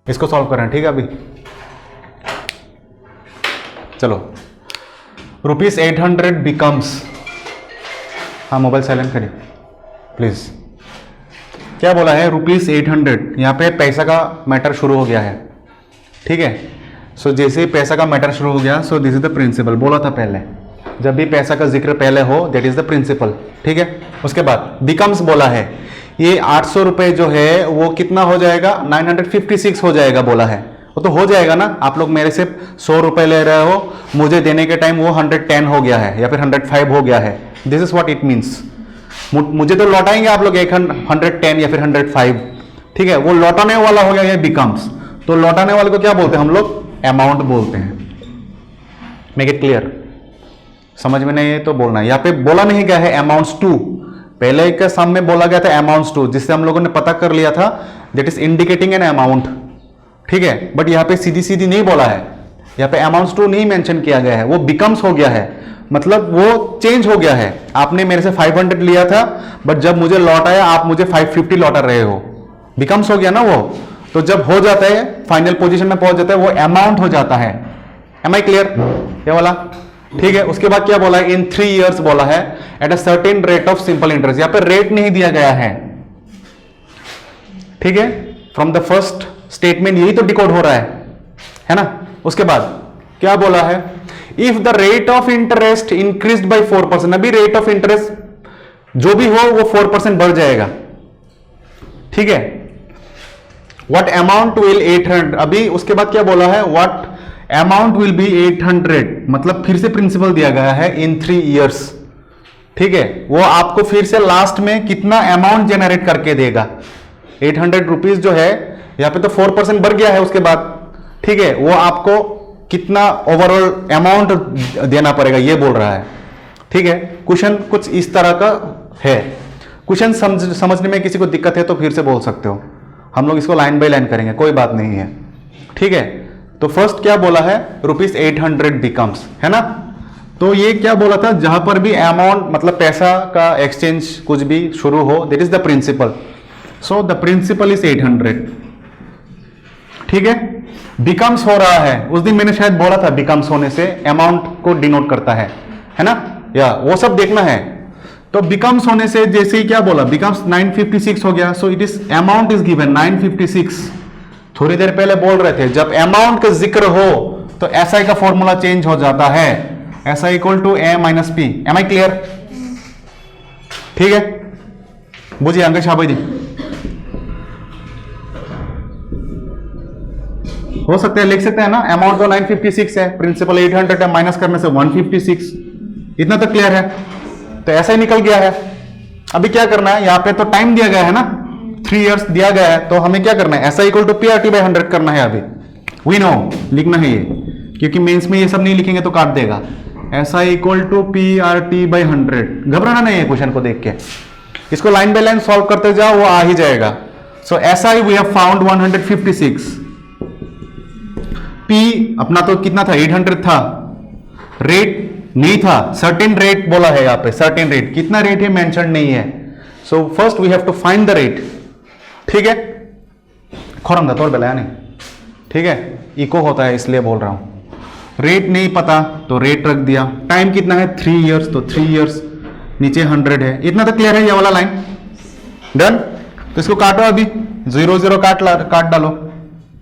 इसको सॉल्व कर रहे हैं, ठीक है। अभी चलो, ₹800 बिकम्स, हाँ मोबाइल साइलेंट करिए प्लीज। क्या बोला है? ₹800, यहाँ पे पैसा का मैटर शुरू हो गया है, ठीक है। सो जैसे ही पैसा का मैटर शुरू हो गया, so this is the principal. बोला था पहले, जब भी पैसा का जिक्र पहले हो, दैट इज द प्रिंसिपल, ठीक है। उसके बाद बिकम्स बोला है, ये 800 रुपए जो है वो कितना हो जाएगा? 956 हो जाएगा बोला है। वो तो हो जाएगा ना, आप लोग मेरे से 100 रुपए ले रहे हो, मुझे देने के टाइम वो 110 हो गया है या फिर 105 हो गया है। This is what it means. मुझे तो लौटाएंगे आप लोग 110 या फिर 105, ठीक है। वो लौटाने वाला हो गया ये बिकम्स। तो लौटाने वाले को क्या बोलते हैं हम लोग? अमाउंट बोलते हैं। मेक इट क्लियर, समझ में नहीं है तो बोलना। यहाँ पे बोला नहीं गया है अमाउंट्स टू, पहले के सामने बोला गया था अमाउंट्स टू, जिससे हम लोगों ने पता कर लिया था that is indicating an amount, ठीक है। बट यहाँ पे सीधी सीधी नहीं बोला है, यहाँ पे अमाउंट्स टू नहीं मेंशन किया गया है, वो बिकम्स हो गया है, मतलब वो चेंज हो गया है। आपने मेरे से 500 लिया था, बट जब मुझे लौटाया आप मुझे 550 लौटा रहे हो, बिकम्स हो गया ना वो। तो जब हो जाता है, फाइनल पोजीशन में पहुंच जाता है, वो अमाउंट हो जाता है। Am I clear? क्या बोला? ठीक है। उसके बाद क्या बोला है? इन 3 years बोला है, at a certain rate of simple interest. यहां पे रेट नहीं दिया गया है, ठीक है। फ्रॉम द फर्स्ट स्टेटमेंट यही तो डिकोड हो रहा है ना। उसके बाद क्या बोला है? If the rate of interest increased by 4%, अभी रेट ऑफ इंटरेस्ट जो भी हो वो 4% बढ़ जाएगा, ठीक है। व्हाट अमाउंट विल 800, अभी उसके बाद क्या बोला है? व्हाट अमाउंट विल बी 800, मतलब फिर से प्रिंसिपल दिया गया है इन 3 years, ठीक है। वो आपको फिर से लास्ट में कितना अमाउंट जेनरेट करके देगा? 800 रुपीज जो है, यहां पे तो 4% बढ़ गया है उसके बाद, ठीक है। वो आपको कितना ओवरऑल अमाउंट देना पड़ेगा ये बोल रहा है, ठीक है। क्वेश्चन कुछ इस तरह का है। क्वेश्चन समझने में किसी को दिक्कत है तो फिर से बोल सकते हो, हम लोग इसको लाइन बाय लाइन करेंगे, कोई बात नहीं है, ठीक है। तो फर्स्ट क्या बोला है? ₹800 बिकम्स, है ना। तो ये क्या बोला था? जहां पर भी अमाउंट मतलब पैसा का एक्सचेंज कुछ भी शुरू हो, that is the principal. So the principal is 800, ठीक है। बिकम्स हो रहा है, उस दिन मैंने शायद बोला था बिकम्स होने से अमाउंट को डिनोट करता है ना, या वो सब देखना है। तो बिकम्स होने से जैसे ही क्या बोला? बिकम्स 956 हो गया। So it is amount is given 956। थोड़ी देर पहले बोल रहे थे जब अमाउंट का जिक्र हो तो एसआई का फॉर्मूला चेंज हो जाता है, SI equal to A minus P. Am I clear? ठीक है, बुझिए अंकल शाबाई दी। हो सकता है लिख सकते हैं ना, अमाउंट तो 956 है, प्रिंसिपल 800 है, माइनस करने से 156, इतना तो क्लियर है। तो ऐसा ही निकल गया है। अभी क्या करना है? यहाँ पे तो टाइम दिया गया है ना, 3 years दिया गया है, तो हमें क्या करना है? ऐसा इक्वल टू PRT/100 करना है। अभी वी नो लिखना है ये, क्योंकि मेंस में ये सब नहीं लिखेंगे तो काट देगा। ऐसा इक्वल टू PRT/100, घबराना नहीं है क्वेश्चन को देख के, इसको लाइन बाय लाइन सॉल्व करते जाओ, वो आ ही जाएगा। सो ऐसा ही वी हैव फाउंड 156। P अपना तो कितना था? 800 था। रेट नहीं था, सर्टेन रेट बोला है यहाँ पे, सर्टेन रेट। कितना रेट है मेंशन नहीं है। So first we have to find the rate, ठीक है। खोरम था तोड़ बेला नहीं, ठीक है, इको होता है इसलिए बोल रहा हूं। रेट नहीं पता तो रेट रख दिया। टाइम कितना है? 3 years, तो 3 years, नीचे 100 है। इतना तो क्लियर है, ये वाला लाइन डन। तो इसको काटो, अभी 0 0 काट डालो,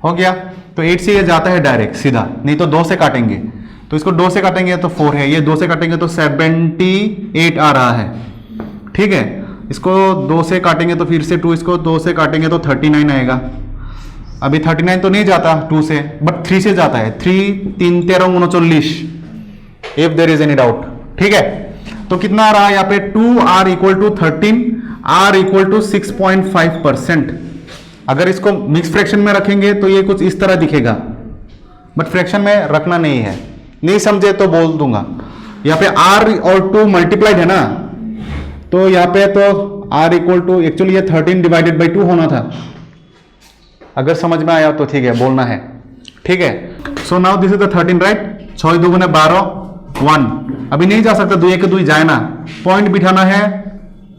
हो गया। तो 8 से ये जाता है डायरेक्ट सीधा, नहीं तो 2 से काटेंगे। तो इसको 2 से काटेंगे तो 4 है, ये 2 से काटेंगे तो 78 आ रहा है, ठीक है। इसको 2 से काटेंगे तो फिर से 2, इसको 2 से काटेंगे तो 39 आएगा। अभी 39 तो नहीं जाता 2 से, बट 3 से जाता है। 3 3 13 39, if there is any doubt, ठीक है। तो कितना आ रहा है यहाँ पे? 2R equal to 13, R equal to 6.5%। अगर इसको मिक्स फ्रैक्शन में रखेंगे तो ये कुछ इस तरह दिखेगा, बट फ्रैक्शन में रखना नहीं है। नहीं समझे तो बोल दूंगा। यहाँ पे R और 2 मल्टीप्लाइड है ना, तो यहाँ पे तो R इक्वल टू, एक्चुअली ये 13 डिवाइडेड बाई 2 होना था। अगर समझ में आया तो ठीक है, बोलना है, ठीक है। So now this is the 13, right. 6 2 12 1, अभी नहीं जा सकता, 2 1 2 जाए ना, पॉइंट बिठाना है,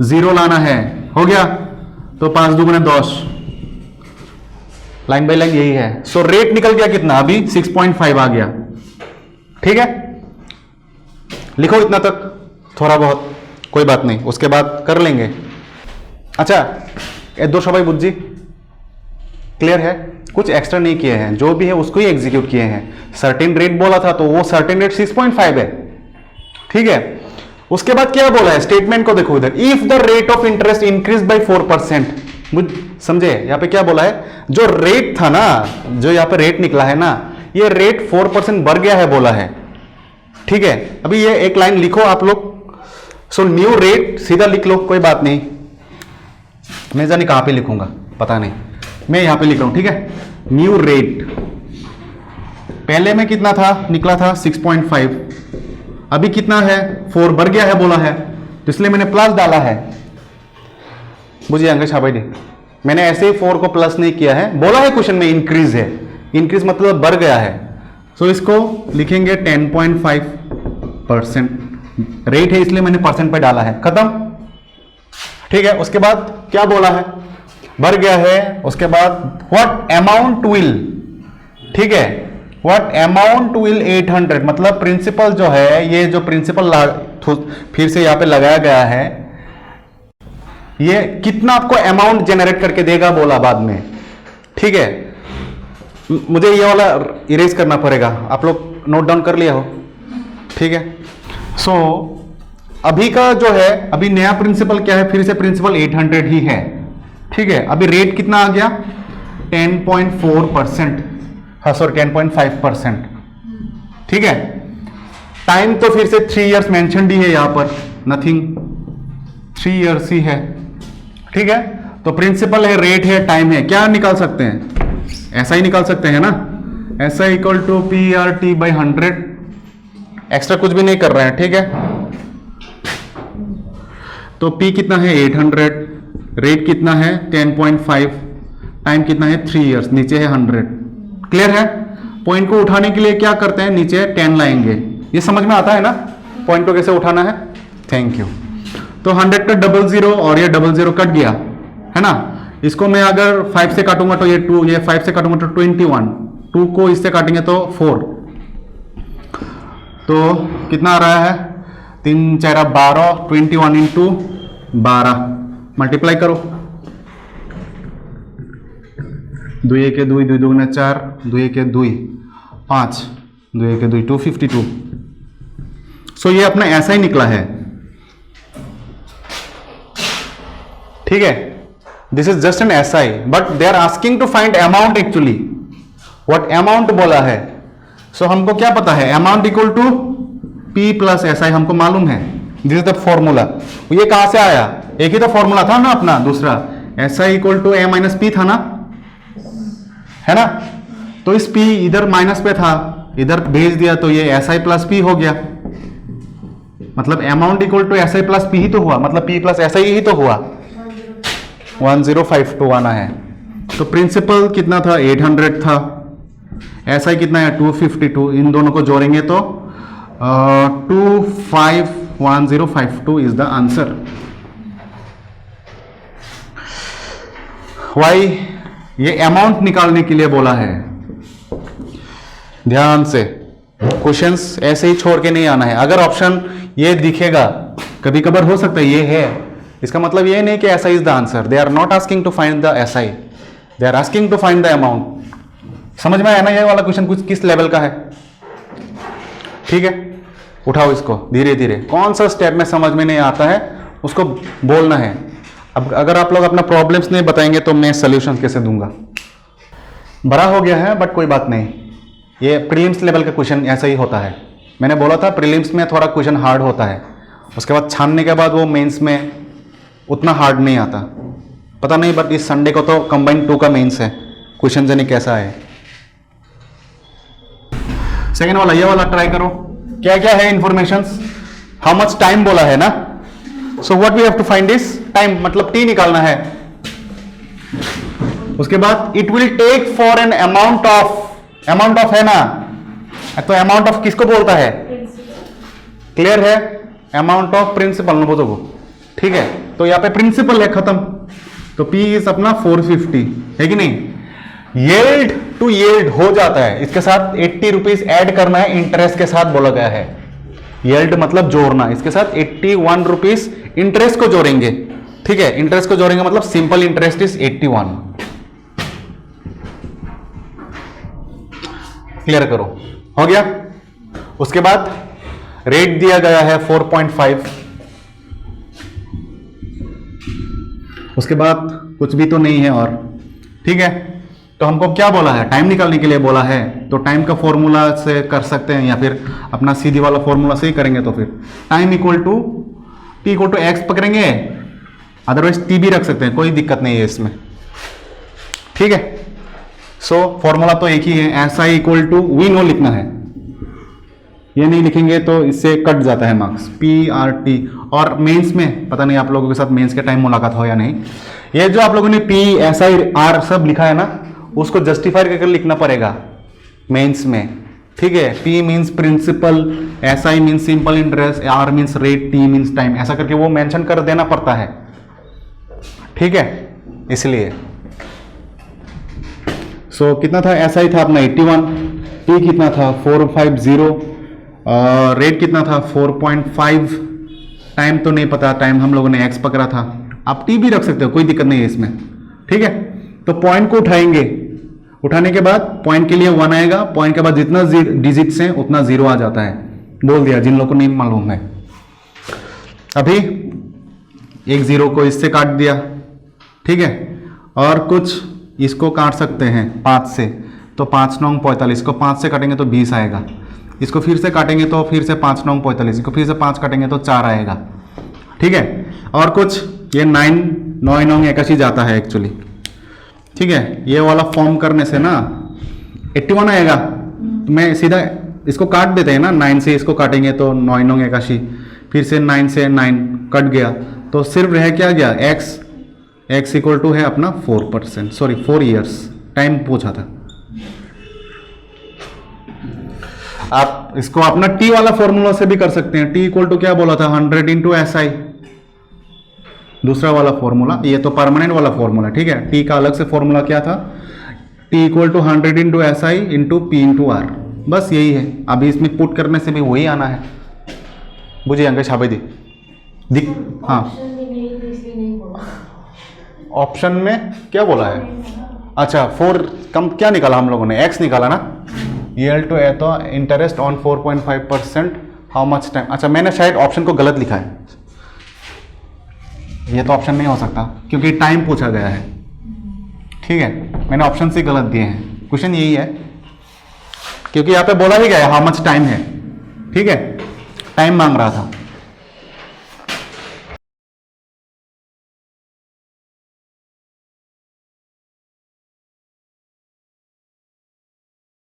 0 लाना है, हो गया। तो 5 2 10, लाइन बाय लाइन यही है। सो रेट निकल गया कितना, अभी 6.5 आ गया। ठीक है, लिखो इतना तक, थोड़ा बहुत, कोई बात नहीं, उसके बाद कर लेंगे। अच्छा, ये दो सबाई बुज्जी क्लियर है, कुछ एक्स्ट्रा नहीं किए हैं, जो भी है उसको ही एग्जीक्यूट किए हैं। सर्टेन रेट बोला था तो वो सर्टेन रेट 6.5 है। ठीक है, उसके बाद क्या बोला है, स्टेटमेंट को देखो इधर, if the rate of interest increase by 4%। समझे, यहां पे क्या बोला है, जो रेट था ना, जो यहां पे रेट निकला है ना, ये रेट 4% बढ़ गया है बोला है। ठीक है, अभी ये एक लाइन लिखो आप लोग। सो न्यू रेट सीधा लिख लो, कोई बात नहीं, मैं जाने कहां पे लिखूंगा पता नहीं, मैं यहां पे लिख रहा हूं। ठीक है, न्यू रेट पहले में कितना था, निकला था 6.5, अभी कितना है, 4 बढ़ गया है बोला है, तो इसलिए मैंने प्लस डाला है। बुझिए अंकश, हाँ भाई, मैंने ऐसे ही 4 को प्लस नहीं किया है, बोला है क्वेश्चन में इंक्रीज है, इंक्रीज मतलब बढ़ गया है। सो इसको लिखेंगे 10.5%, रेट है इसलिए मैंने परसेंट पे डाला है, खत्म। ठीक है, उसके बाद क्या बोला है, बढ़ गया है, उसके बाद व्हाट अमाउंट विल, ठीक है, व्हाट अमाउंट विल 800, मतलब प्रिंसिपल जो है, ये जो प्रिंसिपल फिर से यहां पे लगाया गया है, ये कितना आपको अमाउंट जनरेट करके देगा बोला बाद में। ठीक है, मुझे ये वाला इरेज करना पड़ेगा, आप लोग नोट डाउन कर लिया हो। ठीक है, सो अभी का जो है, अभी नया प्रिंसिपल क्या है, फिर से प्रिंसिपल 800 ही है। ठीक है, अभी रेट कितना आ गया, 10.4%, हाँ सॉरी 10.5%। ठीक है, टाइम तो फिर से 3 इयर्स मेंशनड ही है यहां पर, नथिंग, 3 इयर्स ही है। ठीक है, तो प्रिंसिपल है, रेट है, टाइम है, क्या निकाल सकते हैं, ऐसा ही निकाल सकते हैं ना, ऐसा equal to PRT by 100, extra कुछ भी नहीं कर रहे हैं। ठीक है, तो P कितना है 800, रेट कितना है 10.5, टाइम कितना है 3 इयर्स, नीचे है 100। क्लियर है, पॉइंट को उठाने के लिए क्या करते हैं, नीचे 10 लाएंगे, ये समझ में आता है ना, पॉइंट को कैसे उठाना है। Thank you. तो 100 का 00 और ये 00 कट गया है ना, इसको मैं अगर 5 से काटूंगा तो ये 2, ये 5 से काटूंगा तो 21, 2 को इससे काटेंगे तो 4, तो कितना आ रहा है, 3 4 12, 21 इंटू 12, मल्टीप्लाई करो, 2 1 2 2 2 4, 2 1 2 5, 2 1 2 252। सो ये अपना ऐसा ही निकला है। ठीक है, this is just an SI, but they are asking to find amount actually, what amount बोला है। सो हमको क्या पता है, amount equal to P plus SI हमको मालूम है, दिस इज द फॉर्मूला। ये कहां से आया, एक ही तो फॉर्मूला था ना अपना, दूसरा SI equal to A minus P था ना, है ना, तो इस P इधर माइनस पे था, इधर भेज दिया तो ये SI प्लस P हो गया, मतलब amount equal to SI plus P ही तो हुआ, मतलब P प्लस SI ही तो हुआ, 1052 आना है। तो प्रिंसिपल कितना था 800 था, SI कितना है 252, इन दोनों को जोड़ेंगे तो 251052 इज द आंसर। वाई, ये अमाउंट निकालने के लिए बोला है, ध्यान से, क्वेश्चंस ऐसे ही छोड़ के नहीं आना है। अगर ऑप्शन ये दिखेगा, कभी कभार हो सकता है ये है, इसका मतलब ये नहीं कि SI is the answer, they are not asking to find the SI, they are asking to find the amount. समझ में आया ना, ये वाला क्वेश्चन कुछ किस लेवल का है। ठीक है, उठाओ इसको धीरे धीरे, कौन सा स्टेप में समझ में नहीं आता है उसको बोलना है। अब अगर आप लोग अपना प्रॉब्लम्स नहीं बताएंगे तो मैं सोल्यूशन कैसे दूंगा। बड़ा हो गया है बट कोई बात नहीं, ये प्रीलिम्स लेवल का क्वेश्चन ऐसा ही होता है। मैंने बोला था प्रीलिम्स में थोड़ा क्वेश्चन हार्ड होता है, उसके बाद छानने के बाद वो मेंस में उतना हार्ड नहीं आता। पता नहीं, बट इस संडे को तो कंबाइंड 2 का मेंस है, क्वेश्चन जाने कैसा है। सेकेंड वाला, ये वाला ट्राई करो, क्या क्या है इंफॉर्मेशंस, हाउ मच टाइम बोला है ना, so what we have to find is time, मतलब T निकालना है। उसके बाद it will take for an amount of है ना, तो अमाउंट ऑफ किसको बोलता है, क्लियर है, अमाउंट ऑफ प्रिंसिपल नो बोलो, ठीक है, तो यहां पे प्रिंसिपल है, खत्म। तो P इज अपना 450 है कि नहीं, येल्ड टू येल्ड हो जाता है, इसके साथ 80 रुपीज ऐड करना है, इंटरेस्ट के साथ बोला गया है। येल्ड मतलब जोड़ना, इसके साथ 81 रुपीज इंटरेस्ट को जोड़ेंगे, ठीक है, इंटरेस्ट को जोड़ेंगे मतलब सिंपल इंटरेस्ट इज 81। क्लियर करो, हो गया। उसके बाद रेट दिया गया है 4.5, उसके बाद कुछ भी तो नहीं है और, ठीक है। तो हमको क्या बोला है, टाइम निकालने के लिए बोला है, तो टाइम का फॉर्मूला से कर सकते हैं या फिर अपना सीधी वाला फॉर्मूला से ही करेंगे। तो फिर time equal to T equal to X पकड़ेंगे, अदरवाइज टी भी रख सकते हैं, कोई दिक्कत नहीं है इसमें, ठीक है। सो फॉर्मूला तो एक ही है, S I equal to we know लिखना है, ये नहीं लिखेंगे तो इससे कट जाता है मार्क्स, पी आर टी। और मेंस में पता नहीं आप लोगों के साथ मेंस के टाइम मुलाकात हो या नहीं, ये जो आप लोगों ने पी एस आई आर सब लिखा है ना, उसको जस्टिफाई करके लिखना पड़ेगा मेंस में, ठीक है। P means principal, S I means simple interest, R means rate, T means time, ऐसा करके वो मेंशन कर देना पड़ता है, ठीक है। इसलिए सो कितना था, एस आई था अपना 81, टी कितना था 450, रेट कितना था 4.5, टाइम तो नहीं पता, टाइम हम लोगों ने एक्स पकड़ा था, आप टी भी रख सकते हो, कोई दिक्कत नहीं है इसमें, ठीक है। तो पॉइंट को उठाएंगे, उठाने के बाद पॉइंट के लिए 1 आएगा, पॉइंट के बाद जितना डिजिट्स हैं उतना 0 आ जाता है, बोल दिया जिन लोगों को नहीं मालूम है। अभी एक 0 को इससे काट दिया, ठीक है, और कुछ इसको काट सकते हैं 5 से, तो 5 9 45 को 5 से काटेंगे तो 20 आएगा, इसको फिर से काटेंगे तो फिर से 5 9 45, इसको फिर से 5 काटेंगे तो 4 आएगा, ठीक है। और कुछ ये 9 9 9 81 जाता है एक्चुअली, ठीक है। ये वाला फॉर्म करने से ना 81 आएगा, तो मैं सीधा इसको काट देते हैं ना, 9 से इसको काटेंगे तो 9 9 81, फिर से 9 से 9 कट गया, तो सिर्फ रह क्या गया x इक्वल टू है अपना 4%, सॉरी 4 ईयर्स, टाइम पूछा था। आप इसको अपना t वाला फॉर्मूला से भी कर सकते हैं, t इक्वल टू क्या बोला था 100 इंटू एस आई, दूसरा वाला फॉर्मूला, ये तो परमानेंट वाला फॉर्मूला, ठीक है। t का अलग से फॉर्मूला क्या था, t equal to 100 into S I into P into R, बस यही है। अभी इसमें पुट करने से भी वही आना है, बुझे अंक छापे दी हाँ। ऑप्शन में क्या बोला है, अच्छा 4 कम क्या निकाला हम लोगों ने, x निकाला ना, yield टू तो interest on 4.5%, how much time, अच्छा मैंने शायद ऑप्शन को गलत लिखा है, ये तो ऑप्शन नहीं हो सकता क्योंकि टाइम पूछा गया है, ठीक है। मैंने ऑप्शन से गलत दिए हैं, क्वेश्चन यही है क्योंकि यहाँ पे बोला ही गया है हाउ मच टाइम है, ठीक है, टाइम मांग रहा था।